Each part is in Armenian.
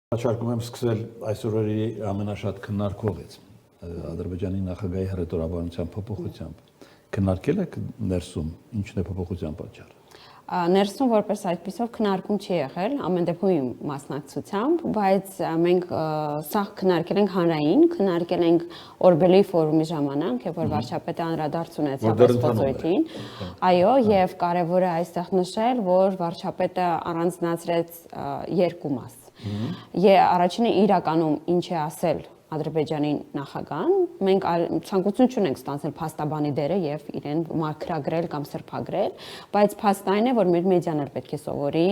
Առաջարկում եմ սկսել այսօրերի ամենաշատ քննարկողից Ադրբեջանի նախագահի հռետորաբանության փոփոխությամբ։ Քննարկել եք ներսում ինչն է փոփոխության պատճառը։ Ներսում որպես այդպիսով քննարկում չի եղել, ամեն դեպքում իմ մասնակցությամբ, բայց մենք սա քննարկել ենք հանրային, քննարկել ենք Օրբելի ֆորումի ժամանակ, երբ որ վարչապետը անդրադարձ ունեցավ այս խոզույթին։ Այո, եւ կարեւոր է այստեղ նշել, որ վարչապետը առանձնացրեց երկու մաս։ Առաջինը իրականում ինչ է ասել Ադրբեջանի նախագահան, մենք ցանկություն չունենք ստանձնել փաստաբանի դերը եւ իրեն մաքրագրել կամ սրբագրել, բայց փաստային է, որ մեր մեդիան էլ պետք է սովորի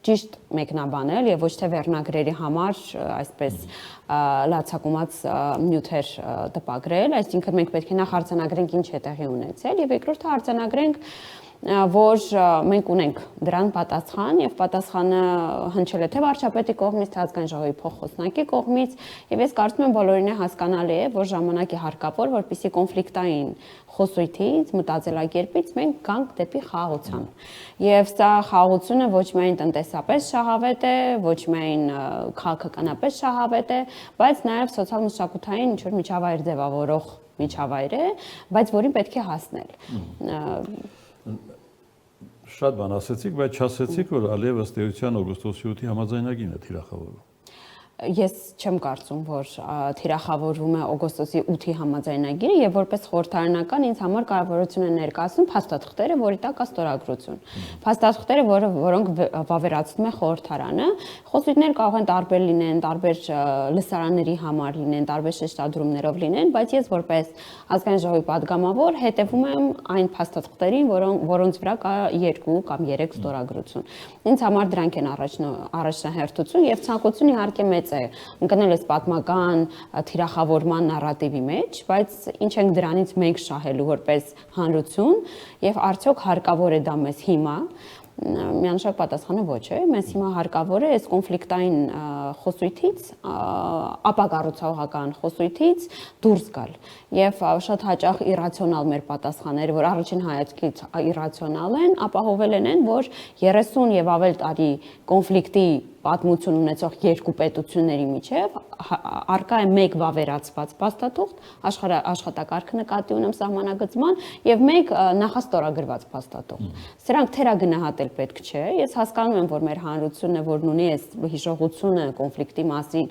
ճիշտ մեկնաբանել եւ ոչ թե վերնագրերի համար այսպես լացակումած նյութեր տպագրել, այսինքն մենք պետք է նախ արձանագրենք ինչ է տեղի ունեցել եւ երկրորդը արձանագրենք որ մենք ունենք դրան պատասխան եւ պատասխանը հնչել է թե վարչապետի կողմից, թե ազգային ժողովի փոխխոսնակի կողմից եւ ես կարծում եմ բոլորին է հասկանալի է, որ ժամանակի հարկավոր, որպեսզի կոնֆլիկտային խոսույթից, մտածելակերպից մենք գանք դեպի խաղաղության։ Եվ սա խաղաղությունը ոչ միայն տնտեսապես շահավետ է, ոչ միայն քաղաքականապես շահավետ է, բայց նաեւ սոցիալ-մշակութային ինչ-որ միջավայր ձևավորող միջավայր է, բայց որին պետք է հասնել։ Շատ բան ասեցիք, բայց չասեցիք, որ Ալիևը ըստ էության օգոստոսի 8-ի համաձայնագիրն է թիրախավորում։ Ես չեմ կարծում, որ թիրախավորվում է օգոստոսի 8-ի համաձայնագիրը եւ որպես խորհրդարանական ինձ համար կարևորություն է ներկայացնում փաստաթղթերը, որի տակ կա ստորագրություն։ Փաստաթղթերը, որոնք վավերացնում է խորհրդարանը, խոսույթներ կարող են տարբեր լինեն, տարբեր լսարանների համար լինեն, տարբեր շեշտադրումներով լինեն, բայց ես որպես ազգային ժողովի падգամավոր հետևում եմ այն փաստաթղթերին, որոնց վրա կա 2 կամ 3 ստորագրություն։ Ինձ համար դրանք են առաջնահերթություն եւ ցանկություն իհարկե մեծ է ընկնել այս պատմական թիրախավորման նարատիվի մեջ, բայց ինչ ենք դրանից մենք շահելու որպես հանրություն եւ արդյոք հարկավոր է դա մեզ հիմա միանշանակ պատասխանը ոչ է, մեզ հիմա հարկավոր է այս կոնֆլիկտային խոսույթից, ապակառուցողական խոսույթից դուրս գալ եւ շատ հաճախ իրացիոնալ մեր պատասխանները, որ առաջին հայացքից իրացիոնալ են, ապահովել են, որ 30 եւ ավել տարի կոնֆլիկտի պատմություն ունեցող երկու պետությունների միջև արկա է մեկ վավերացված փաստաթուղթ, աշխատակարգը նկատի ունեմ սահմանագծման եւ մեկ նախաստորագրված փաստաթուղթ։ Սրանք թերագնահատել պետք չէ։ Ես հասկանում եմ, որ մեր հանրությունը, որն ունի այս հիշողությունը կոնֆլիկտի մասին,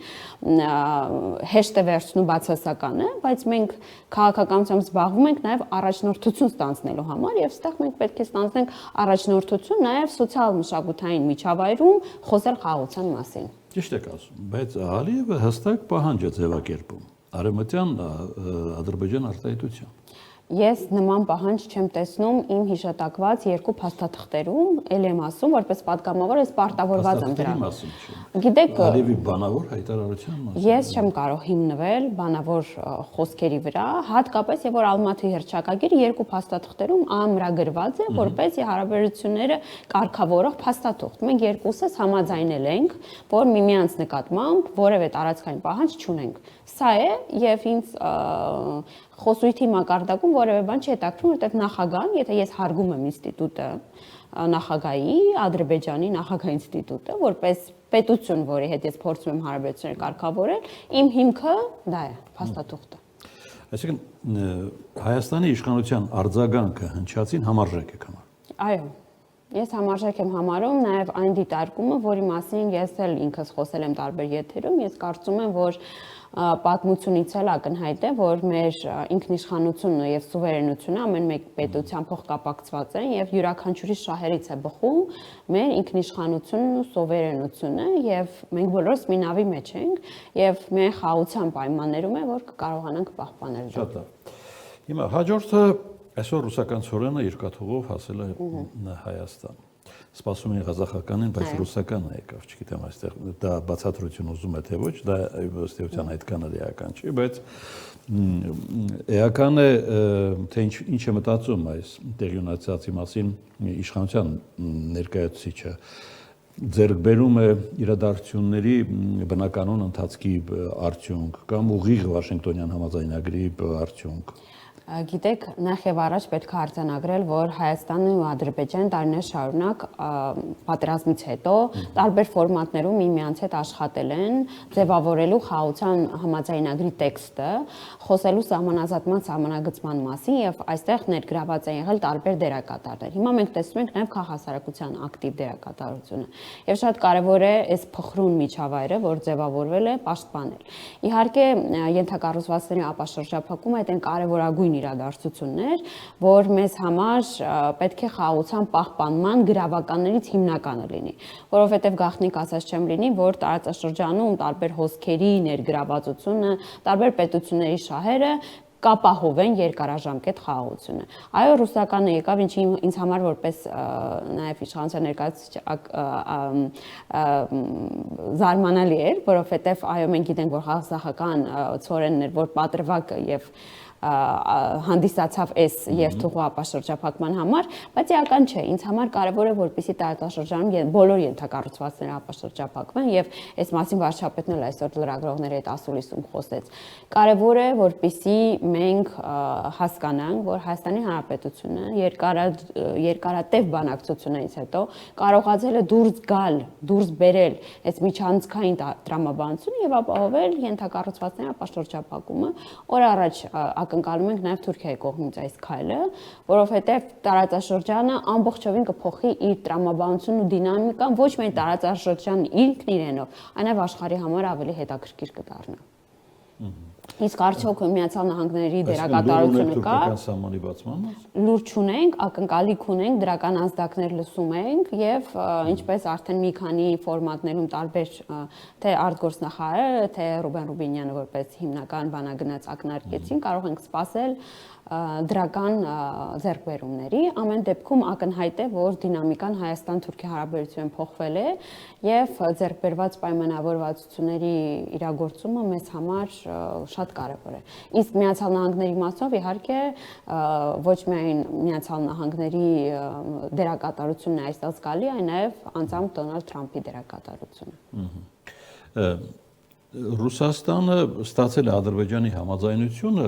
հեշտ է վերցնում բացասականը, բայց մենք քաղաքականությամբ զբաղվում ենք նաեւ առաջնորդություն ստանձնելու համար եւ այստեղ մենք պետք է ստանձնենք առաջնորդություն նաեւ սոցիալ-մշակութային միջավայրում խոսել խաղաղության մասին։ Ճիշտ եք ասում, բայց Ալիևը հստակ պահանջ է ձևակերպում արևմտյան Ադրբեջան արտահայտության։ Ես նման պահանջ չեմ տեսնում իմ հիշատակված 2 փաստաթղթերում, ել եմ ասում, որպես պատգամավոր ես պարտավորված եմ դրան։ Գիտեք, Ալիևի բանավոր հայտարարության մասին։ Ես չեմ կարող հիմնվել բանավոր խոսքերի վրա, հատկապես եւ որ Ալմատի հռչակագիրը 2 փաստաթղթերում ամրագրված է, որպեսզի հարաբերությունները կարգավորող փաստաթուղթ։ Մենք երկուսս համաձայնել ենք, որ միմյանց նկատմամբ որևէ տարածքային պահանջ չունենք։ Սա է եւ ինձ խոսույթի մակարդակում որևէ բան չի հետաքրքրում, որտեղ նախագահան, եթե ես հարգում եմ ինստիտուտը նախագահի, Ադրբեջանի նախագահ ինստիտուտը, որպես պետություն, որի հետ ես փորձում եմ հարաբերություններ կարգավորել, իմ հիմքը դա է, փաստաթուղթը։ Այսինքն Հայաստանի իշխանության արձագանքը հնչածին համարժեք եք համարում։ Այո։ Ես համարժեք եմ համարում նաև այն դիտարկումը, որի մասին ես էլ ինքս խոսել եմ տարբեր եթերում, ես կարծում եմ, որ պատմությունից էլ ակնհայտ է, որ մեր ինքնիշխանությունը եւ սուվերենությունը ամեն մեկ պետության փոխկապակցված են եւ յուրաքանչյուրի շահերից է բխում մեր ինքնիշխանությունն ու սուվերենությունը եւ մենք բոլորս մի նավի մեջ ենք եւ մեր խաղաղության պայմաններում է, որ կկարողանանք պահպանել դա։ Շատ լավ։ Հիմա հաջորդը այսօր ռուսական ցորենը երկաթուղով հասել է Հայաստան։ Սպասում էին ղազախականին, բայց ռուսականը եկավ, չգիտեմ այստեղ դա բացատրություն ուզում է թե ոչ, դա ըստ էության այդքան էլ էական չի, բայց էական է թե ինչ է մտածում այս տեղի ունեցածի մասին իշխանության ներկայացուցիչը ձեռք բերում է իրադարձությունների բնականոն ընթացքի արդյունք կամ ուղիղ Վաշինգտոնյան համաձայնագրի արդյունք։ Գիտեք, նախ եւ առաջ պետք է արձանագրել, որ Հայաստանն ու Ադրբեջանը տարիներ շարունակ պատերազմից հետո տարբեր ֆորմատներում միմյանց հետ աշխատել են, ձևավորելու խաղաղության համաձայնագրի տեքստը, խոսելու սահմանազատման սահմանագծման մասին եւ այստեղ ներգրաված են եղել տարբեր դերակատարներ։ Հիմա մենք տեսնում ենք նաեւ քաղաքասարակության ակտիվ դերակատարությունը։ Եվ շատ կարեւոր է այս փխրուն միջավայրը, որ ձևավորվել է, պաշտպանել։ Իհարկե, ենթակառուցվածքների ապաշրջափակումը այդ են կարևորագույն իրադարձություններ, որ մեզ համար պետք է խաղաղության պահպանման գրավականներից հիմնականը լինի, որովհետև գաղտնիք ասած չեմ լինի, որ տարածաշրջանում տարբեր հոսքերի ներգրավվածությունը, տարբեր պետությունների շահերը կապահովեն երկարաժամկետ խաղաղությունը։ Այո, ռուսականը եկավ, ինչի ինձ համար որպես նաև իշխանության ներկայացուցիչ զարմանալի էր, որովհետև այո, մենք գիտենք, որ ղազախական ցորենն էր, որ պատրվակ եւ հանդիսացավ այս երթուղու ապաշրջափակման համար, բայց էական չէ, ինձ համար կարևոր է, որպեսզի տարածաշրջանում բոլոր ենթակառուցվածքները ապաշրջափակվեն եւ այս մասին վարչապետն էլ այսօր լրագրողների հետ ասուլիսում խոսեց։ Կարևոր է, որպեսզի մենք հասկանանք, որ Հայաստանի Հանրապետությունը երկարատև բանակցություններից հետո կարողացել է դուրս բերել այս միջանցքային տրամաբանությունը եւ ապահովել ենթակառուցվածքների ապաշրջափակումը, օր առաջ ակնկալում ենք նաև Թուրքիայի կողմից այս քայլը, որովհետև տարածաշրջանը ամբողջովին կփոխի իր տրամաբանությունն ու դինամիկան, ոչ միայն տարածաշրջանն ինքն իրենով, այլ նաև աշխարհի համար ավելի հետաքրքիր կդառնա։ Իսկ արդյոք Միացյալ Նահանգների դերակատարությունը կա։ Լուրջ չունենք, ակնկալիք ունենք, դրական ազդակներ լսում ենք եւ ինչպես արդեն մի քանի ֆորմատներում տարբեր թե արտգործնախարարը, թե Ռուբեն Ռուբինյանը որպես հիմնական բանագնաց ակնարկեցին, կարող ենք սպասել դրական ձեռքբերումների։ Ամեն դեպքում ակնհայտ է, որ դինամիկան Հայաստան-Թուրքիա հարաբերությունում փոխվել է եւ ձեռքբերված պայմանավորվածությունների իրագործումը մեզ համար շատ կարևոր է։ Իսկ Միացյալ Նահանգների մասով իհարկե ոչ միայն Միացյալ Նահանգների դերակատարությունն է այստեղ զգալի, այլ նաեւ անձամբ Դոնալդ Թրամփի դերակատարությունը։ Ռուսաստանը ստացել է Ադրբեջանի համաձայնությունը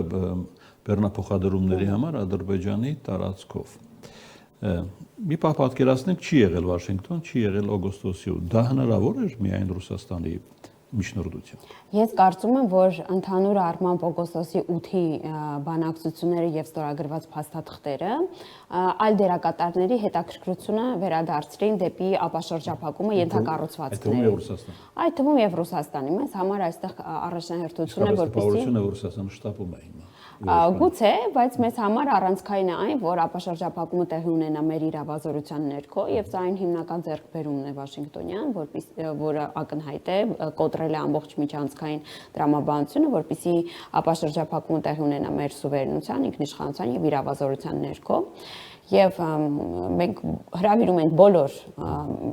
բեռնափոխադրումների համար Ադրբեջանի տարածքով։ Մի պահ պատկերացնենք, չի եղել Վաշինգտոն, չի եղել օգոստոսի 8։ Դա հնարավոր էր միայն Ռուսաստանի միջնորդությամբ։ Ես կարծում եմ, որ ընդհանուր առմամբ օգոստոսի 8-ի բանակցությունները եւ ստորագրված փաստաթղթերը այլ դերակատարների հետաքրքրությունը վերադարձրին դեպի ապաշրջափակումը ենթակառուցվածքների։ Այդ թվում եւ Ռուսաստանի։ Մեզ համար այստեղ առաջնահերթություն է, որպեսզի Ռուսաստանը շտապում է հիմա։ Գուցե, բայց մեզ համար առանցքային է այն, որ ապաշրջափակումը տեղի ունենա մեր իրավազորության ներքո եւ սա այն հիմնական ձեռքբերումն է Վաշինգտոնյան, որը ակնհայտ է, կոտրել է ամբողջ միջանցքային տրամաբանությունը, որպեսզի ապաշրջափակումը տեղի ունենա մեր սուվերենության, ինքնիշխանության եւ իրավազորության ներքո։ Եվ մենք հրավիրում ենք բոլոր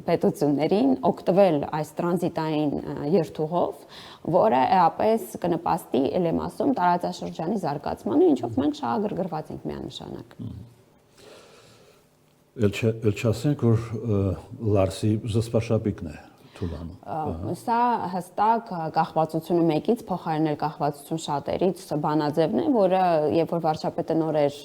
պետություններին օգտվել այս տրանզիտային երթուղով, որը էապես կնպաստի Էլեմասում տարածաշրջանի զարգացմանը, ինչով մենք շահագրգռված ենք միանշանակ։ Էլ չասենք, որ Լարսի զսպաշապիկն է թուլանում։ Սա հստակ կախվածությունը մեկից փոխարինել կախվածություն շատերից բանաձևն է, որը երբ որ վարչապետը նոր էր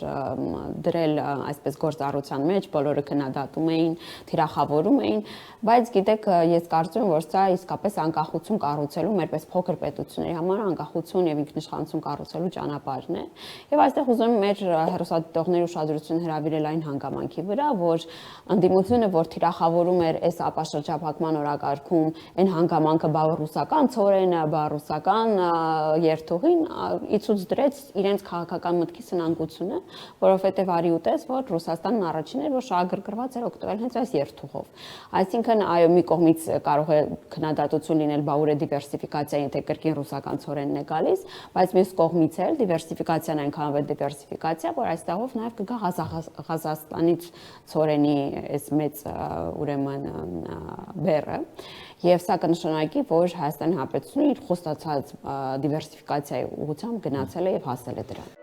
դրել այսպես գործառության մեջ, բոլորը քննադատում էին, թիրախավորում էին, բայց գիտեք, ես կարծում եմ, որ սա իսկապես անկախություն կառուցելու մերպես փոքր պետությունների համար անկախություն եւ ինքնիշխանություն կառուցելու ճանապարհն է։ Եվ այստեղ ուզում եմ մեր հեռուստադիտողների ուշադրությունը հրավիրել այն հանգամանքի վրա, որ ընդդիմությունը, որ թիրախավորում էր այս ապաշրջափակման օրակարգում այն հանգամանքը բա ռուսական ցորենը, բա ռուսական երթուղին, իցուց դրեց իրենց քաղաքական մտքի սնանկությունը, որովհետև արի ուտես, որ Ռուսաստանն առաջինն էր, որ շահագրգռված էր օգտվել հենց այս երթուղով։ Այսինքն, այո, մի կողմից կարող է քննադատություն լինել, բա ուր է դիվերսիֆիկացիա, եթե կրկին ռուսական ցորենն է գալիս, բայց մյուս կողմից էլ դիվերսիֆիկացիան այնքանով է դիվերսիֆիկացիա, որ այստեղով նաև կգա Ղազախստանից ցորենի այս մեծ ուրեմն բեռը, եւ սա կնշանակի, որ Հայաստանի Հանրապետությունը իր խոստացած դիվերսիֆիկացիայի ուղղությամբ գնացել է եւ հասել է դրան։